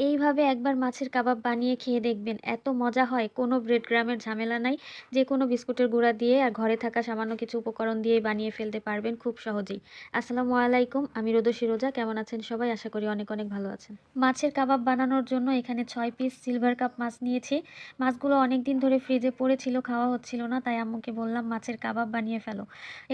এইভাবে একবার মাছের কাবাব বানিয়ে খেয়ে দেখবেন। এত মজা হয়, কোনো ব্রেড ক্রামের ঝামেলা নাই। যেকোনো বিস্কুটের গুঁড়া দিয়ে আর ঘরে থাকা সামান্য কিছু উপকরণ দিয়েই বানিয়ে ফেলতে পারবেন খুব সহজেই। আসসালামু আলাইকুম, আমি রোদসী রোজা। কেমন আছেন সবাই? আশা করি অনেক অনেক ভালো আছেন। মাছের কাবাব বানানোর জন্য এখানে ৬ পিস সিলভার কাপ মাছ নিয়েছি। মাছগুলো অনেকদিন ধরে ফ্রিজে পড়েছিল, খাওয়া হচ্ছিল না, তাই আম্মুকে বললাম মাছের কাবাব বানিয়ে ফেলো।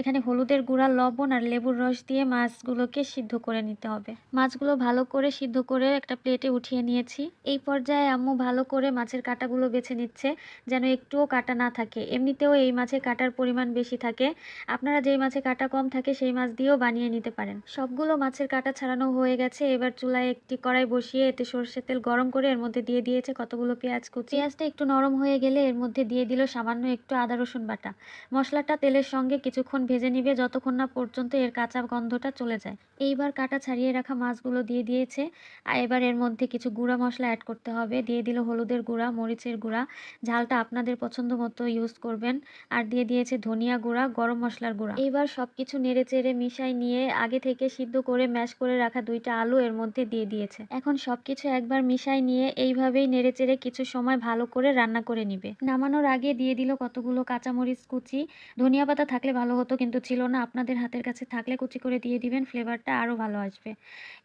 এখানে হলুদের গুঁড়া, লবণ আর লেবুর রস দিয়ে মাছগুলোকে সিদ্ধ করে নিতে হবে। মাছগুলো ভালো করে সিদ্ধ করে একটা প্লেটে উঠিয়ে নিয়েছি। এই পর্যায়ে আম্মু ভালো করে মাছের কাঁটাগুলো বেছে নিচ্ছে, যেন একটুও কাঁটা না থাকে। এমনিতেও এই মাছে কাঁটার পরিমাণ বেশি থাকে। আপনারা যেই মাছে কাঁটা কম থাকে সেই মাছ দিয়েও বানিয়ে নিতে পারেন। সবগুলো মাছের কাঁটা ছাড়ানো হয়ে গেছে। এবার চুলায় একটি কড়াই বসিয়ে এতে সরষের তেল গরম করে এর মধ্যে দিয়ে দিয়েছে কতগুলো পেঁয়াজ কুচি। পেঁয়াজটা একটু নরম হয়ে গেলে এর মধ্যে দিয়ে দিল সামান্য একটু আদা রসুন বাটা। মশলাটা তেলের সঙ্গে কিছুক্ষণ ভেজে নিবে, যতক্ষণ না পর্যন্ত এর কাঁচা গন্ধটা চলে যায়। এইবার কাঁটা ছাড়িয়ে রাখা মাছগুলো দিয়ে দিয়েছে। আর এবার এর মধ্যে কিছু গুঁড়া মশলা অ্যাড করতে হবে। দিয়ে দিল হলুদের গুঁড়া, মরিচের গুঁড়া, ঝালটা আপনাদের পছন্দ মতো ইউজ করবেন। আর দিয়ে দিয়েছে ধনিয়া গুঁড়া, গরম মশলার গুঁড়া। এইবার সবকিছু নেড়ে চেড়ে মিশাই নিয়ে আগে থেকে সিদ্ধ করে ম্যাশ করে রাখা 2টা আলু এর মধ্যে দিয়ে দিয়েছে। এখন সবকিছু একবার মিশাই নিয়ে এইভাবেই নেড়ে চেড়ে কিছু সময় ভালো করে রান্না করে নিবে। নামানোর আগে দিয়ে দিল কতগুলো কাঁচামরিচ কুচি। ধনিয়া পাতা থাকলে ভালো হতো, কিন্তু ছিল না। আপনাদের হাতের কাছে থাকলে কুচি করে দিয়ে দিবেন, ফ্লেভারটা আরো ভালো আসবে।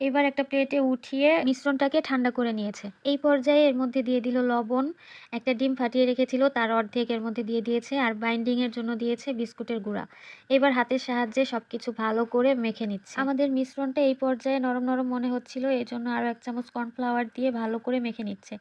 এবার একটা প্লেটে উঠিয়ে মিশ্রণটাকে ঠান্ডা করে নিয়েছে। এই পর্যায়ে এর মধ্যে দিয়ে দিল লবণ, একটা ডিম ফাটিয়ে রেখেছিল তার অর্ধেক এর মধ্যে দিয়ে দিয়েছে, আর বাইন্ডিং এর জন্য দিয়েছে বিস্কুটের গুঁড়া। এবার হাতের সাহায্যে সবকিছু ভালো করে মেখে নিচ্ছে। আমাদের মিশ্রণটা এই পর্যায়ে নরম নরম মনে হচ্ছিল, এই জন্য আরও 1 চামচ কর্নফ্লাওয়ার দিয়ে ভালো করে মেখে নিচ্ছে।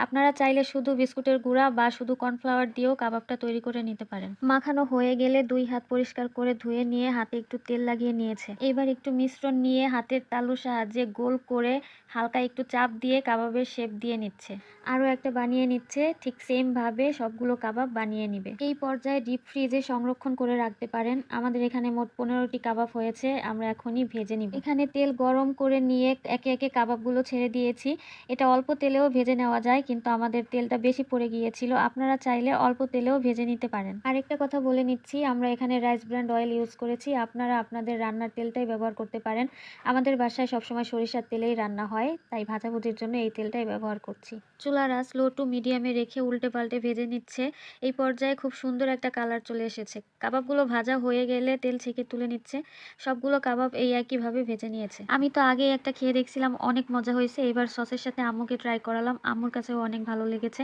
আপনারা চাইলে শুধু বিস্কুটের গুঁড়া বা শুধু কর্নফ্লাওয়ার দিয়েও কাবাবটা তৈরি করে নিতে পারেন। মাখানো হয়ে গেলে 2 হাত পরিষ্কার করে ধুয়ে নিয়ে হাতে একটু তেল লাগিয়ে নিয়েছে। এবার একটু মিশ্রণ নিয়ে হাতের তালুর সাহায্যে গোল করে হালকা একটু চাপ দিয়ে কাবাবের শেপ দিয়ে নিচ্ছে। আরও একটা বানিয়ে নিচ্ছে, ঠিক সেম ভাবে সবগুলো কাবাব বানিয়ে নিবে। এই পর্যায়ে ডিপ ফ্রিজে সংরক্ষণ করে রাখতে পারেন। আমাদের এখানে মোট 15টি কাবাব হয়েছে, আমরা এখনই ভেজে নিব। এখানে তেল গরম করে নিয়ে একে একে কাবাবগুলো ছেড়ে দিয়েছি। এটা অল্প তেলেও ভেজে নেওয়া যায়, কিন্তু আমাদের তেলটা বেশি পড়ে গিয়েছিল। আপনারা চাইলে অল্প তেলেও ভেজে নিতে পারেন। আরেকটা কথা বলে নিচ্ছি, আমরা এখানে রাইস ব্র্যান্ড অয়েল ইউজ করেছি। আপনারা আপনাদের রান্নার তেলটাই ব্যবহার করতে পারেন। আমাদের বাসায় সবসময় সরিষার তেলেই রান্না হয়, তাই ভাজাভুজির জন্য এই তেলটাই ব্যবহার করছি। চুলার আঁচ লো টু মিডিয়ামে রেখে উল্টে পাল্টে ভেজে নিচ্ছে। এই পর্যায়ে খুব সুন্দর একটা কালার চলে এসেছে। কাবাবগুলো ভাজা হয়ে গেলে তেল ছেঁকে তুলে নিচ্ছে। সবগুলো কাবাব এই একইভাবে ভেজে নিয়েছে। আমি তো আগেই একটা খেয়ে দেখছিলাম, অনেক মজা হয়েছে। এবার সসের সাথে আম্মুকে ট্রাই করালাম, আম্মুর কাছেও অনেক ভালো লেগেছে।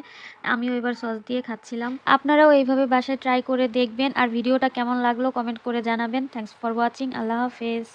আমিও এবার সস দিয়ে খাচ্ছিলাম। আপনারাও এইভাবে বাসায় ট্রাই করে দেখবেন, আর ভিডিওটা কেমন লাগলো কমেন্ট করে জানাবেন। Thanks for watching. আল্লাহ হাফেজ।